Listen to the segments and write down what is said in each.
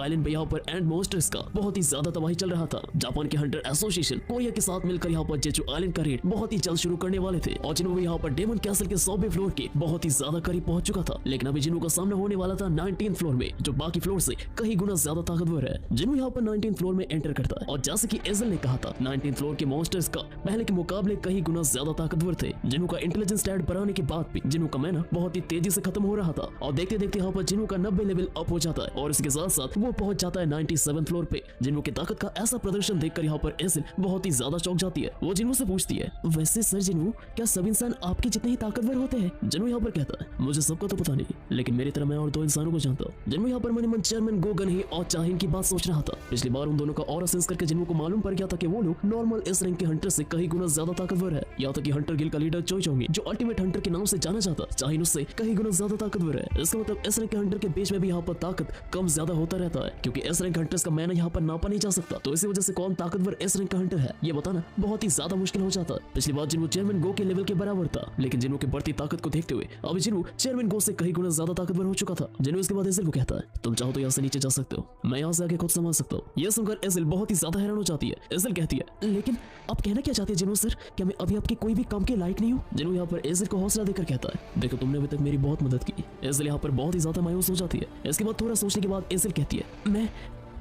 Island पे यहाँ पर एंड मॉन्स्टर्स का बहुत ही ज्यादा तबाही चल रहा था। जापान के हंटर एसोसिएशन कोरिया के साथ मिलकर यहाँ पर जेजू आइलैंड का रेड बहुत ही जल्द शुरू करने वाले थे और जिन्हों यहाँ पर डेमन कैसल के 100वें फ्लोर के बहुत ही ज्यादा करीब पहुंच चुका था। लेकिन अभी जिन्हों का सामना होने वाला था 19 फ्लोर में, जो बाकी फ्लोर से कई गुना ज्यादा ताकतवर है। जिन्हों यहाँ पर 19 फ्लोर में एंटर करता है और जैसे की एजल ने कहा था 19 फ्लोर के मॉन्स्टर्स का पहले के मुकाबले कई गुना ज्यादा ताकतवर थे। जिन्हों का इंटेलिजेंस स्टैट बढ़ाने के बाद भी जिन्हों का मैना बहुत ही तेजी से खत्म हो रहा था और देखते देखते यहाँ पर जिन्हों का 90 लेवल अप हो जाता है और इसके साथ साथ वो पहुंच जाता है 97 फ्लोर पे। जिन्हों की ताकत का ऐसा प्रदर्शन देखकर यहाँ पर एसिल बहुत ही ज्यादा चौंक जाती है। वो जिन्हों से पूछती है, वैसे सर जिन्हों, क्या सब इंसान आपके जितने ही ताकतवर होते हैं? जिन्हों यहाँ पर कहता है, मुझे सबका तो पता नहीं, लेकिन मेरी तरह मैं और 2 इंसानों को जानता हूँ। जिन्हों यहाँ पर मन मन चेयरमैन गोगन ही और चाहिन की बात सोच रहा था। पिछली बार उन दोनों का ऑरा सेंस करके जिन्हों को मालूम पड़ गया था कि वो लोग नॉर्मल इस रैंक के हंटर से कई गुना ज्यादा ताकतवर है। यहाँ तक कि हंटर गिल का लीडर चोई चोंगी, जो अल्टीमेट हंटर के नाम से जाना जाता, चाहिन उससे कई गुना ज्यादा ताकतवर है। इसका मतलब इस रैंक के हंटर के बीच में भी यहाँ पर ताकत कम ज्यादा होता रहता है, क्योंकि इस रैंक हंटर्स का मैंने यहाँ पर नापा नहीं जा सकता। तो इसी वजह से कौन ताकतवर इस रैंक का हंटर है ये बताना बहुत ही ज्यादा मुश्किल हो जाता है। पिछली बार जिन्हों चेयरमैन गो के लेवल के बराबर था, लेकिन जिन्हों की बढ़ती ताकत को देखते हुए अभी जिन्हों चेयरमैन गो से कई गुना ज्यादा ताकतवर हो चुका था। जिन्हों इसके बाद एसिल को कहता है, तुम चाहो तो यहाँ से नीचे जा सकते हो, मैं यहाँ से आके खुद संभाल सकता हूँ। यह सुनकर एसिल बहुत ही ज्यादा हैरान हो जाती है। एसिल कहती है, लेकिन आप कहना क्या चाहते हैं जिन्हों सर? क्या मैं अभी आपके कोई भी काम के लायक नहीं हूँ? जिन्हों यहाँ पर एसिल को हौसला देकर कहता है, देखो तुमने अभी तक मेरी बहुत मदद की। एसिल यहाँ पर बहुत ही ज्यादा मायूस हो जाती है। इसके बाद थोड़ा सोचने के बाद एसिल कहती है,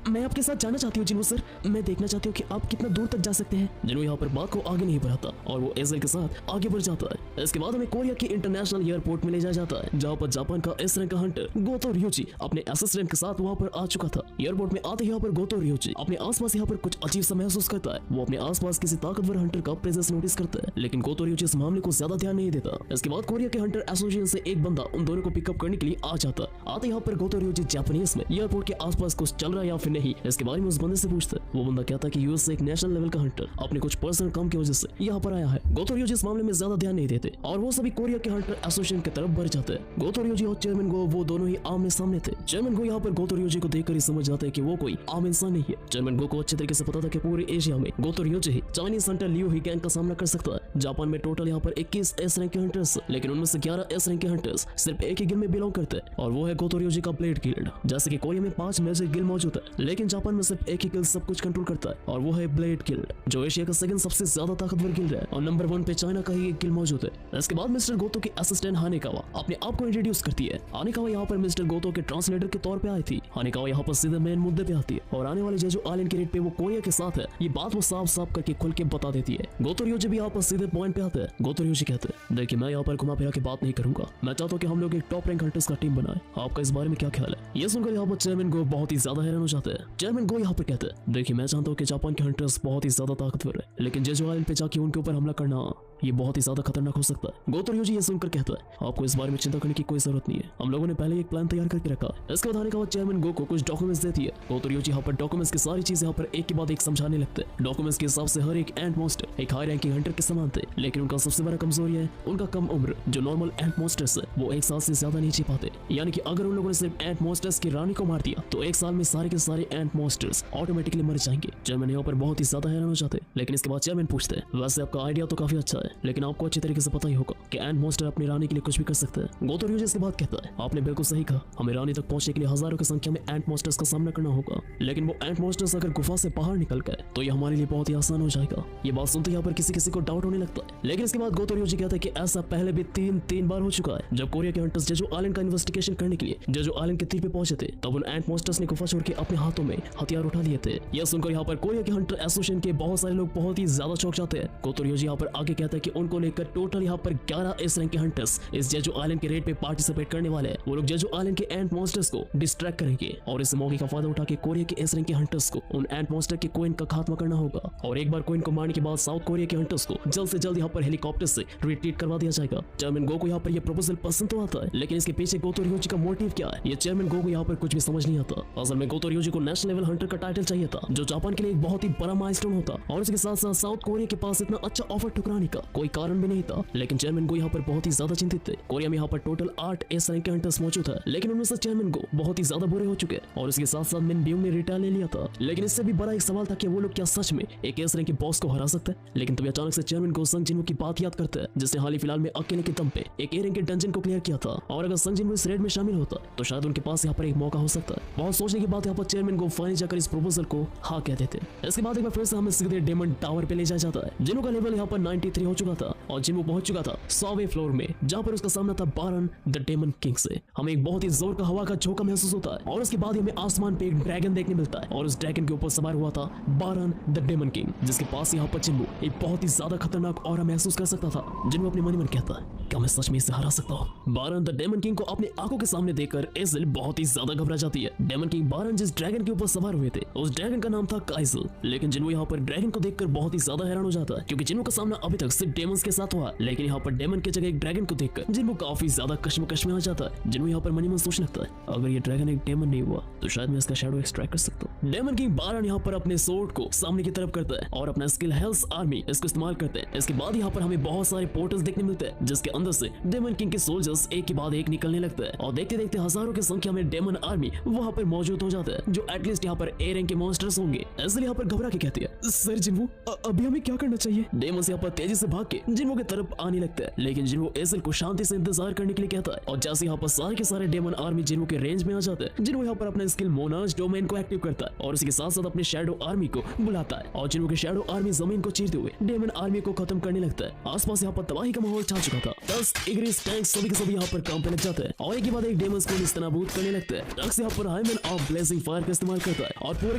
मैं आपके साथ जाना चाहती हूँ जिन्हों सर। मैं देखना चाहती हूँ कि आप कितना दूर तक जा सकते हैं। जिन्हों यहाँ पर बात को आगे नहीं बढ़ाता और वो एजल के साथ आगे बढ़ जाता है। इसके बाद हमें कोरिया के इंटरनेशनल एयरपोर्ट में ले जाया जाता है, जहाँ पर जापान का इस रैंक का हंटर गोतो रियोची अपने असिस्टेंट के साथ वहाँ पर आ चुका था। एयरपोर्ट में आते ही यहाँ पर गोतो रियोची अपने आसपास यहाँ पर कुछ अजीब सा महसूस करता है। वो अपने आसपास किसी ताकतवर हंटर का प्रेजेंस नोटिस करता है, लेकिन गोतो रियोची इस मामले को ज्यादा ध्यान नहीं देता। इसके बाद कोरिया के हंटर एसोसिएशन से एक बंदा उन दोनों को पिकअप करने के लिए आ जाता है। आते यहाँ पर गोतो रियोची जापानीज में एयरपोर्ट के आसपास कुछ चल रहा है या फिर नहीं, इसके बारे में उस बंदे से पूछता है। वो बंदा कहता है कि यूएस से एक नेशनल लेवल का हंटर अपने कुछ पर्सनल काम की वजह से यहाँ पर आया है। गोतो रियोजी इस मामले में ज्यादा ध्यान नहीं देते और वो सभी कोरिया के हंटर एसोसिएशन की तरफ बढ़ जाते हैं। गोतो रियोजी और चेयरमैन गो वो दोनों ही आमने सामने थे। चेयरमैन गो यहाँ पर गोतो रियोजी को देखकर ही समझ जाता है कि वो कोई आम इंसान नहीं है। चेयरमैन गो को अच्छे तरीके से पता था कि पूरे एशिया में गोतो रियोजी ही चाइनीज हंटर लियो ही गैंग का सामना कर सकता है। जापान में टोटल यहाँ पर 21 एस रैंक के हंटर्स, लेकिन उनमें से 11 एस रैंक के हंटर्स सिर्फ एक ही गिल्ड में बिलोंग करते हैं और वो है गोतो रियोजी का ब्लेड गिल्ड। जैसे कि कोरिया में 5 मेजर गिल्ड मौजूद है, लेकिन जापान में सिर्फ एक ही गिल्ड सब कुछ कंट्रोल करता है और वो है ब्लेड गिल्ड, जो एशिया का सेकंड सबसे ज्यादा ताकतवर गिल्ड है और नंबर 1 पे चाइना का ही एक गिल्ड मौजूद है। इसके बाद मिस्टर गोतो की असिस्टेंट हानेकावा अपने आप को इंट्रोड्यूस करती है। हानेकावा यहाँ पर मिस्टर गोतो के ट्रांसलेटर के तौर पे आई थी। हानेकावा यहाँ पर सीधे मेन मुद्दे पे आती है और आने वाले जेजू आइलैंड के रेट पे वो कोरिया के साथ है, ये बात वो साफ साफ करके खुल के बता देती है। गोतो रियोजी भी यहाँ पर सीधे पॉइंट पे आता है। गोतो रियोजी कहते हैं, देखिए मैं यहाँ पर घुमा फिरा के बात नहीं करूंगा, मैं चाहता हूँ कि हम लोग एक टॉप रैंक हंटर्स का टीम बनाए। आपका इस बारे में क्या ख्याल है? ये सुनकर यहाँ पर चेयरमैन गो बहुत ही ज्यादा हैरान हो जाते हैं। चेयरमैन गो यहाँ पर कहते हैं, देखिए मैं चाहता हूँ कि जापान के हंटर्स बहुत ही ज्यादा ताकतवर है, लेकिन जेजू आइलैंड पे जाके उनके ऊपर हमला करना ये बहुत ही ज्यादा खतरनाक हो सकता है। गोतो रियोजी ये सुनकर कहता है, आपको इस बारे में चिंता करने की कोई जरूरत नहीं है, हम लोगों ने पहले एक प्लान तैयार करके रखा है। इसके बताने के बाद चेयरमैन गो को कुछ डॉक्यूमेंट्स देती है। गोतो रियोजी यहाँ पर डॉक्यूमेंट्स की सारी चीजें यहाँ पर एक के बाद एक समझाने लगते हैं। डॉक्यूमेंट्स के हिसाब से हर एक एंट मॉन्स्टर एक हाई रैंकिंग हंटर के समान थे, लेकिन उनका सबसे बड़ा कमजोरी है उनका कम उम्र। जो नॉर्मल एंट मॉन्स्टर्स है वो 1 साल से ज्यादा नहीं जी पाते, यानी कि अगर उन लोगों ने सिर्फ एंट मॉन्स्टर्स की रानी को मार दिया तो 1 साल में सारे के सारे एंट मॉन्स्टर्स ऑटोमेटिकली मर जाएंगे। चेयरमैन यहाँ पर बहुत ही ज्यादा हैरान हो जाते, लेकिन इसके बाद चेयरमैन पूछते हैं, वैसे आपका आइडिया तो काफी अच्छा है, लेकिन आपको अच्छी तरीके से पता ही होगा कि एंट मॉन्स्टर अपनी रानी के लिए कुछ भी कर सकता है। गोतो रियोजी इसके बाद कहता है, आपने बिल्कुल सही कहा, हमें रानी तक पहुंचने के लिए हजारों की संख्या में एंट मॉन्स्टर्स का सामना करना होगा, लेकिन वो एंट मॉन्स्टर्स अगर गुफा से बाहर निकल गए तो ये हमारे लिए बहुत ही आसान हो जाएगा। ये बात सुनते यहाँ पर किसी को डाउट होने लगता है, लेकिन इसके बाद गोतो रियोजी कहता है कि ऐसा पहले भी तीन बार हो चुका है। जब कोरिया के हंटर्स जेजू आइलैंड का इन्वेस्टिगेशन करने के लिए जेजू आइलैंड के तीर पे पहुंचे थे, तब उन एंट मॉन्स्टर्स ने गुफा छोड़ के अपने हाथों में हथियार उठा लिए थे। यह सुनकर यहाँ पर कोरिया के हंटर एसोसिएशन के बहुत सारे लोग बहुत ही ज्यादा चौंक जाते हैं। गोतो रियोजी यहाँ पर आगे कहता है कि उनको लेकर टोटल यहाँ पर 11 इस रैंक के हंटर्स इस जेजू आइलैंड के रेड पे पार्टिसिपेट करने वाले हैं। वो लोग जेजू आइलैंड के एंट मॉन्स्टर्स को डिस्ट्रैक्ट करेंगे और इस मौके का फायदा उठा के कोरिया के इस रैंक के हंटर्स को उन एंट मॉन्स्टर के कोइन का खात्मा करना होगा और एक बार कोइन को मारने के बाद साउथ कोरिया के हंटर्स को जल्द से जल्द यहाँ पर हेलीकॉप्टर से रिट्रीट करवा दिया जाएगा। चेयरमैन गो को यहाँ पर यह प्रपोजल पसंद तो आता है, लेकिन इसके पीछे गोतो रियोजी का मोटिव क्या है ये चेयरमैन गो को यहाँ पर कुछ भी समझ नहीं आता। असल में गोतो रियोजी को नेशनल लेवल हंटर का टाइटल चाहिए था, जो जापान के लिए एक बहुत ही बड़ा माइलस्टोन होता और इसके साथ साथ साउथ कोरिया के पास इतना अच्छा ऑफर ठुकराने का कोई कारण भी नहीं था, लेकिन चेयरमैन गो यहाँ पर बहुत ही ज्यादा चिंतित थे। कोरिया में यहाँ पर टोटल 8 एस रैंक के हंटर्स मौजूद है, लेकिन उनमें से चेयरमैन गो बहुत ही ज्यादा बुरे हो चुके और उसके साथ साथ मिन ब्यूंग ने रिटायर ले लिया था। लेकिन इससे भी बड़ा एक सवाल था कि वो लोग क्या सच में एक एस रैंक के बॉस को हरा सकते हैं। लेकिन तभी अचानक से चेयरमैन गो संग जिनवो की बात याद करते हैं, जिसने हाल ही फिलहाल में अकेले के दम पे एक ए रैंक के डंजन को क्लियर किया था, और अगर संग जिनवो इस रेड में शामिल होता तो शायद उनके पास यहाँ पर एक मौका हो सकता है। बहुत सोचने की बात यहाँ पर चेयरमैन गो फाइनली जाकर इस प्रपोजल को हाँ कह देते। इसके बाद एक बार फिर से हमें सीधे डेमन टावर पे ले जाया जाता है। जिनवो का लेवल यहाँ पर 93 हो चुका था और जिनवो पहुंच चुका था 100वें फ्लोर में, जहाँ पर उसका सामना था बारन द डेमन किंग से। हमें एक बहुत ही जोर का हवा का झोंका महसूस होता है और उसके बाद हमें आसमान पे एक ड्रैगन देखने मिलता है और उस ड्रैगन के ऊपर सवार हुआ था बारन द डेमन किंग, जिसके पास यहाँ पर जिनवो एक बहुत ही ज्यादा खतरनाक ऑरा महसूस कर सकता था। जिनवो अपने मन ही मन कहता है क्या मैं सच में इसे हरा सकता हूँ। बारन द डेमन किंग को अपनी आंखों के सामने देखकर एजिल बहुत ही ज्यादा घबरा जाती है। डेमन किंग बारन जिस ड्रैगन के ऊपर सवार हुए थे उस ड्रैगन का नाम था काइजल, लेकिन जिनवो यहाँ पर ड्रैगन को देखकर बहुत ही ज्यादा हैरान हो जाता है, क्योंकि जिनवो का सामना अभी तक सिर्फ डेमंस के साथ हुआ, लेकिन यहाँ पर डेमन की जगह एक ड्रैगन को देखकर जिनवो काफी ज्यादा कश्मकश में आ जाता है। जिनवो यहाँ पर मनी मन सोचने लगता है अगर ये ड्रैगन एक डेमन नहीं हुआ तो शायद मैं इसका शैडो एक्सट्रैक्ट कर सकता हूँ। डेमन किंग बारन यहाँ पर अपने सोर्ड को सामने की तरफ करता है और अपना स्किल हेल्स आर्मी इसको इस्तेमाल करते हैं। इसके बाद यहाँ पर हमें बहुत सारे पोर्टल्स देखने मिलते हैं, जिसके अंदर से डेमन किंग के सोल्जर्स एक के बाद एक निकलने लगते हैं और देखते देखते हजारों की संख्या में डेमन आर्मी वहाँ पर मौजूद हो जाते हैं, जो एटलीस्ट यहाँ पर ए रैंक के मॉन्स्टर्स होंगे। इसलिए यहाँ पर घबरा के कहती है सर जिनवो अभी हमें क्या करना चाहिए। डेमन यहाँ पर तेजी से भाग के जिनवो की तरफ आने लगता है, लेकिन जिनवो एजिल को शांति से इंतजार करने के लिए कहता है और जैसे यहाँ पर सारे के सारे डेमन आर्मी जिनवो के रेंज में आ जाते हैं, जिनवो यहाँ पर अपना स्किल मोनाज डोमेन को एक्टिव करता है और उसके साथ साथ अपने शैडो आर्मी को बुलाता है और जिनवो के शैडो आर्मी जमीन को चीरते हुए डेमन आर्मी को खत्म करने लगता है। आसपास यहाँ पर तबाही का माहौल छा चुका था। टस्क, इग्रिस, टैंक सभी के सभी यहाँ पर काम पे लग जाते हैं और एक के बाद एक डेमंस को निस्तनाबूद करने लगते हैं। टस्क यहाँ पर हाइमन ऑफ ब्लेजिंग फायर का इस्तेमाल करता है और पूरे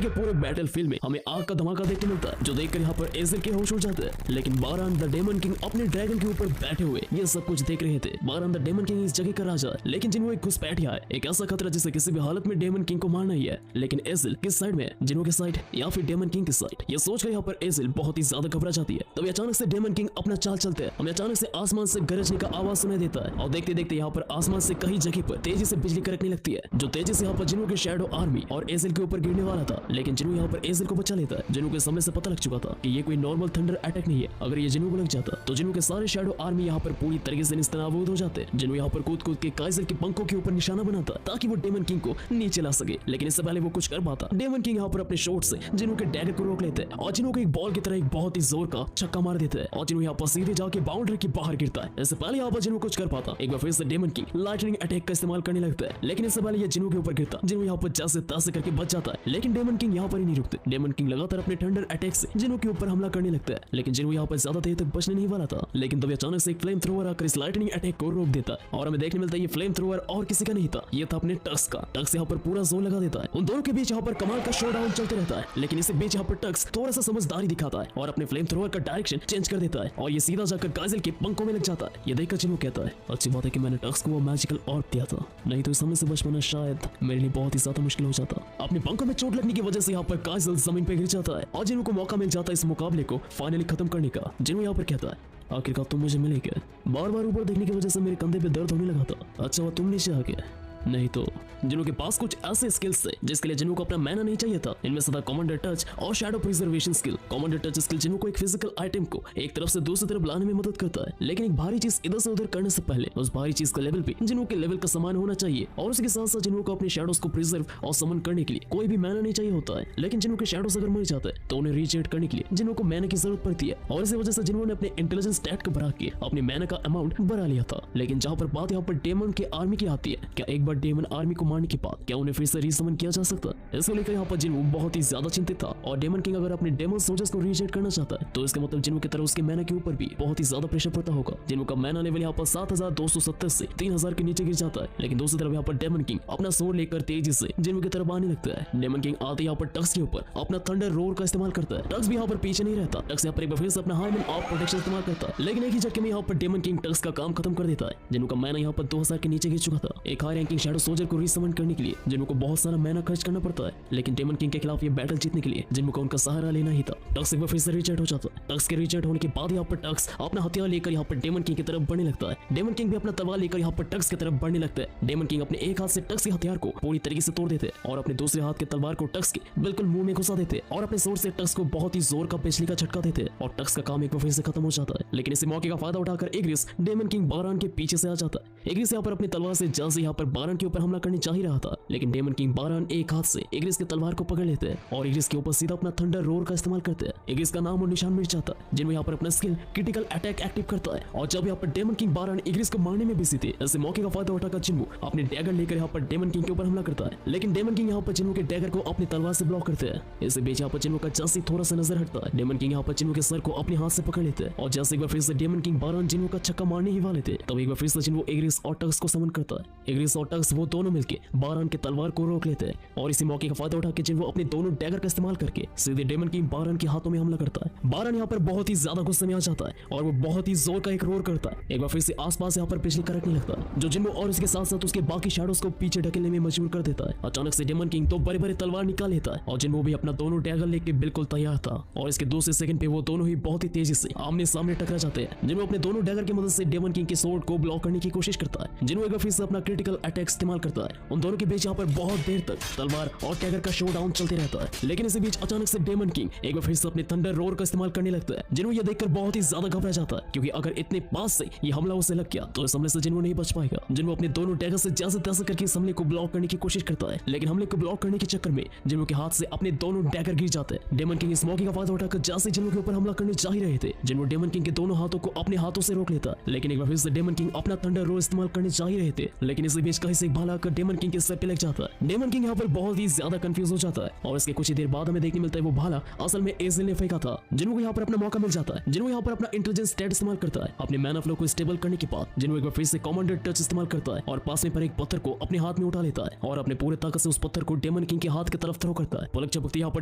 के पूरे बैटल फील्ड में हमें आग का धमाका देखने मिलता है, जो देखकर यहाँ पर एजिल के होश उड़ जाते हैं। लेकिन बारन द डेमन किंग अपने ड्रैगन के ऊपर बैठे हुए ये सब कुछ देख रहे थे। बारन द डेमन किंग इस जगह का राजा है, लेकिन जिनवो एक घुसपैठिया है, एक ऐसा खतरा जिसे किसी भी हालत में डेमन किंग को मारना ही है। लेकिन एजिल किस साइड में है, जिनवो के साइड या फिर डेमन किंग की साइड? ये सोचकर यहाँ पर एजिल बहुत ही ज्यादा घबरा जाती है। तभी अचानक से डेमन किंग अपना चाल चलते हैं, हमें अचानक से आसमान से गरजने का आवाज सुनाई देता है और देखते देखते यहाँ पर आसमान से कई जगह पर तेजी से बिजली कड़कने लगती है, जो तेजी से यहाँ पर जिनवो के शैडो आर्मी और एजिल के ऊपर गिरने वाला था। लेकिन जिनवो यहाँ पर एजिल को बचा लेता है। जिनवो के समय से पता लग चुका था कि ये कोई नॉर्मल थंडर अटैक नहीं है, अगर ये जिनवो को लग जाता तो जिनवो के सारे शैडो आर्मी यहाँ पर पूरी तरीके से निस्तनाबूद हो जाते। जिनवो यहाँ पर कूद कूद के काइजल के पंखों के ऊपर निशाना बनाता ताकि वो डेमन किंग को नीचे ला सके, लेकिन इससे पहले वो कुछ कर पाता। डेमन किंग यहाँ पर अपने शॉट से जिनवो के डैगर को रोक लेते हैं और जिनवो को एक बॉल की तरह एक बहुत ही जोर का छक्का मार देते हैं और जिनवो यहाँ पर सीधे जाके बाउंड्री के बाहर गिरता है। इससे पहले यहाँ पर जिनवो कुछ कर पाता, एक बार फिर से डेमन किंग लाइटनिंग अटैक का इस्तेमाल करने लगता है, लेकिन इससे पहले ये जिनवो के ऊपर गिरता। जिनवो यहाँ पर जैसे तैसे करके बच जाता है, लेकिन डेमन किंग यहाँ पर ही नहीं रुकते। डेमन किंग लगातार अपने थंडर अटैक से जिनवो के ऊपर हमला करने लगता है, लेकिन जिनवो यहाँ पर ज्यादा देर तक बचने नहीं वाला था। लेकिन तभी अचानक से एक फ्लेम थ्रोवर आकर इस लाइटनिंग अटैक को रोक देता है और हमें देखने मिलता है ये फ्लेम थ्रोवर और किसी का नहीं था, ये था अपने टक्स का। टक्स यहाँ पर पूरा जोर लगा देता है। उन दोनों के बीच यहाँ पर कमाल का शोडाउन चलते रहता है, लेकिन इसी बीच यहाँ पर टक्स थोड़ा सा समझदारी दिखाता है और अपने फ्लेम थ्रोवर का डायरेक्शन चेंज कर देता है और ये सीधा जाकर काइजल के पंखों में लग जाता है। ये देखकर जिनवो कहता है अच्छी बात है कि मैंने टक्स को वो मैजिकल ऑर्ब दिया था, नहीं तो इस समय से बच पाना शायद मेरे लिए बहुत ही ज्यादा मुश्किल हो जाता। अपने पंखों में चोट लगने की वजह से यहाँ पर काइजल जमीन पे गिर जाता है और जिनवो को मौका मिल जाता है इस मुकाबले को फाइनली खत्म करने का। जिनवो यहाँ पर कहता है आखिरकार तुम मुझे मिले क्या? बार बार ऊपर देखने की वजह से मेरे कंधे पे दर्द होने लगा था। अच्छा वो तुम नीचे आ गया? नहीं तो जिनवो के पास कुछ ऐसे स्किल्स थे जिसके लिए जिनवो को अपना मैना नहीं चाहिए था। इनमें से था कमांडर टच और shadow preservation skill. Commander touch skill जिनवो को एक फिजिकल आइटम को एक तरफ से दूसरी तरफ लाने में मदद करता है, लेकिन एक भारी चीज इधर से उधर करने से पहले उस भारी चीज का लेवल भी जिनवो के लेवल का समान होना चाहिए और उसके साथ साथ जिनवो को अपने शैडोज को प्रिजर्व और समन करने के लिए कोई भी मैना नहीं चाहिए होता है। लेकिन जिनवो के शैडोज अगर मर जाते हैं तो उन्हें रीजेट करने के लिए जिनवो को मैना की जरूरत पड़ती है और इसी वजह से जिनवो ने अपने इंटेलिजेंस स्टैट को बढ़ा के अपने मैना का अमाउंट बढ़ा लिया था। लेकिन जहाँ पर बात यहाँ पर डेमन के आर्मी की आती है, क्या एक बार डेमन आर्मी को मारने के बाद क्या उन्हें फिर से रीसमन किया जा सकता है? इसको लेकर यहाँ पर जिनवो बहुत ही ज्यादा चिंतित था और डेमन किंग अगर अपने डेमन सोल्जर्स को रीजेट करना चाहता है तो इसका मतलब जिनवो की तरह उसके मैना के ऊपर भी बहुत ही ज्यादा प्रेशर पड़ता होगा। जिनवो का मैना लेवल यहाँ पर 7270 से 3000 के नीचे गिर जाता है। लेकिन दूसरी तरफ यहाँ पर डेमन किंग अपना सोर्ड लेकर तेजी से जिनवो की तरफ आने लगता है। डेमन किंग आते यहाँ पर टक्स के ऊपर अपना थंडर रोर का इस्तेमाल करता है। टक्स भी यहाँ पर पीछे नहीं रहता। टक्स यहाँ पर एक बार फिर से अपना हाइमन ऑफ प्रोटेक्शन इस्तेमाल करता है, लेकिन एक ही झटके में यहाँ पर डेमन किंग टक्स का काम खत्म कर देता है। जिनवो का मैना यहाँ पर 2000 के नीचे गिर चुका था। एक हाई रैंकिंग शैडो सोल्जर को रीसमन करने के लिए जिन्हों को बहुत सारा मैना खर्च करना पड़ता है, लेकिन डेमन किंग के खिलाफ ये बैटल जीतने के लिए जिन्हों को उनका सहारा लेना ही था। टक्स एक बार फिर से रिचेट हो जाता है। टक्स के रिचेट होने के बाद यहाँ पर टक्स अपना हथियार लेकर यहाँ पर डेमन किंग की तरफ बढ़ने लगता है। डेमन किंग भी अपना तलवार लेकर यहाँ पर टक्स की तरफ बढ़ने लगता है। डेमन किंग अपने एक हाथ से टक्स के हथियार को पूरी तरीके से तोड़ देते हैं और अपने दूसरे हाथ के तलवार को टक्स के बिल्कुल मुंह में घुसा देते हैं और अपने सोर्ड से टक्स को बहुत ही जोर का बिजली का झटका देते हैं और टक्स का काम एक बार फिर से खत्म हो जाता है। लेकिन इसी मौके का फायदा उठाकर इग्रिस डेमन किंग बारान के पीछे से आ जाता है। इग्रिस यहाँ पर अपनी तलवार से जल्द से यहाँ पर बारान के ऊपर हमला करने जा ही रहा था, लेकिन डेमन किंग बारान एक हाथ से इग्रिस की तलवार को पकड़ लेते हैं और इग्रिस के ऊपर सीधा अपना थंडर रोर का इस्तेमाल करते हैं। इग्रिस का नाम और निशान मिट जाता है, जिनमें यहाँ पर अपना स्किल क्रिटिकल अटैक एक्टिव करता है और जब यहाँ पर डेमन किंग बारान इग्रिस को मारने में बिजी थे, ऐसे मौके का फायदा उठाकर जिन्मू अपने डैगर लेकर यहाँ पर डेमन किंग के ऊपर हमला करता है, लेकिन डेमन किंग यहाँ पर जिन्मू के डैगर को अपनी तलवार से ब्लॉक करते हैं। इसी बीच यहाँ पर जिन्मू का जैसे थोड़ा सा नजर हटता है, डेमन किंग यहाँ पर जिन्मू के सर को अपने हाथ से पकड़ लेते हैं और जैसे एक बार फिर से डेमन किंग बारान जिन्मू का छक्का मारने ही वाले थे, तब एक बार फिर से जिन्मू इग्रिस और टक्स को समन करता है। इग्रिस और टक्स वो दोनों मिलकर बारान के तलवार को रोक लेते हैं और इसी मौके का फायदा उठा के जिन्मू अपने दोनों डैगर का इस्तेमाल करके सीधे डेमन किंग बारान के हाथों में हमला करता है। बारान यहाँ पर बहुत ही ज्यादा गुस्से में आ जाता है और वो बहुत ही जोर का एक रोर करता है। एक बार फिर से आसपास यहाँ पर बिजली कड़कने लगता है, जो जिन्मू और उसके साथ साथ उसके बाकी शैडोज को पीछे ढकेलने में मजबूर कर देता है। अचानक से डेमन किंग तो बड़े बड़े तलवार निकाल लेता है और जिन्मू भी अपना दोनों डैगर लेके बिल्कुल तैयार था और इसके दूसरे सेकंड पे वो दोनों ही बहुत ही तेजी से आमने सामने टकरा जाते हैं। जिन्मू अपने दोनों डैगर की मदद से डेमन किंग के स्वॉर्ड को ब्लॉक करने की कोशिश करता है। जिन्मू एक बार फिर से अपना क्रिटिकल अटैक इस्तेमाल करता है। उन दोनों के बीच यहाँ पर बहुत देर तक तलवार और डैगर का शोडाउन चलते रहता है, लेकिन इसी बीच अचानक से डेमन किंग एक बार फिर से अपने थंडर रोर का इस्तेमाल करने लगता है। जिन्मू ये देखकर बहुत ही ज्यादा घबरा जाता है, क्योंकि अगर इतने पास से ये हमला उसे लग गया तो इस हमले से जिन्मू नहीं बच पाएगा। जिन्मू अपने दोनों डैगर से जैसे तैसे करके इस हमले को ब्लॉक करने की कोशिश करता है, लेकिन हमले को ब्लॉक करने के चक्कर में जिन्मू के हाथ से अपने दोनों डैगर गिर जाते हैं। डेमन किंग इस मौके का फायदा उठाकर जैसे जिन्मू के ऊपर हमला करने जा ही रहे थे, जिन्मू डेमन किंग के दोनों हाथों को अपने हाथों से रोक लेता है, लेकिन एक बार फिर से डेमन किंग अपना थंडर रोर इस्तेमाल करने जा ही रहे थे, लेकिन इसी बीच कहीं से एक भाला आकर डेमन किंग के सर पे लग जाता है। डेमन किंग यहाँ पर बहुत ही ज्यादा कंफ्यूज हो जाता है और इसके कुछ ही देर बाद हमें देखने मिलता है वो भाला असल में एजिल ने फेंका था। जिन्मू को यहाँ पर अपना मौका मिल जाता है। जिन्मू यहाँ पर अपना इंटेलिजेंस स्टैट इस्तेमाल करता है। अपने मैन ऑफ फ्लो को स्टेबल करने के बाद जिन्मू एक बार फिर से कमांडर टच इस्तेमाल करता है और पास में पर एक पत्थर को अपने हाथ में उठा लेता है और अपने पूरे ताकत से उस पत्थर को डेमन किंग के हाथ की तरफ थ्रो करता है। पलक झपकते यहाँ पर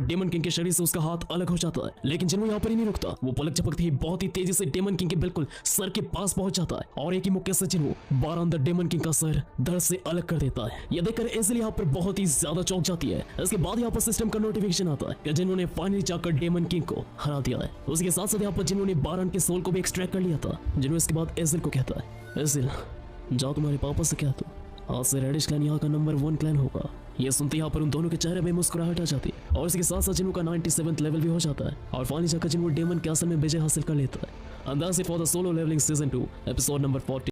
डेमन किंग के शरीर से उसका हाथ अलग हो जाता है, लेकिन जिन्मू यहाँ पर ही नहीं रुकता। वो पलक झपकते ही बहुत ही तेजी से डेमन किंग के बिल्कुल सर के पास पहुंच जाता है और एक ही मुक्के से जिन्मू बारान द डेमन किंग का सर धड़ से अलग कर देता है। यह देखकर एजिल यहाँ पर बहुत ही ज्यादा चौंक जाती है। इसके बाद यहाँ पर सिस्टम का नोटिफिकेशन आता है कि जिन्होंने फाइनली जाकर डेमन किंग को हरा दिया है। उसके साथ साथ यहाँ पर जिन्होंने बारान के सोल को भी एक्सट्रैक्ट कर लिया था। जिन्होंने इसके बाद एजिल को कहता है, एजिल जाओ तुम्हारे पापा से कह दो आज से रेडिश क्लैन यहाँ का नंबर 1 क्लैन होगा। ये सुनते यहाँ पर उन दोनों के चेहरे में मुस्कुराहट आ जाती है और इसके साथ साथ जिन्हों का 97th लेवल भी हो जाता है और फाइनली जाकर जिन्हों डेमन कैसल में विजय हासिल कर लेता है। And that's it for the solo leveling season 2 episode number 40.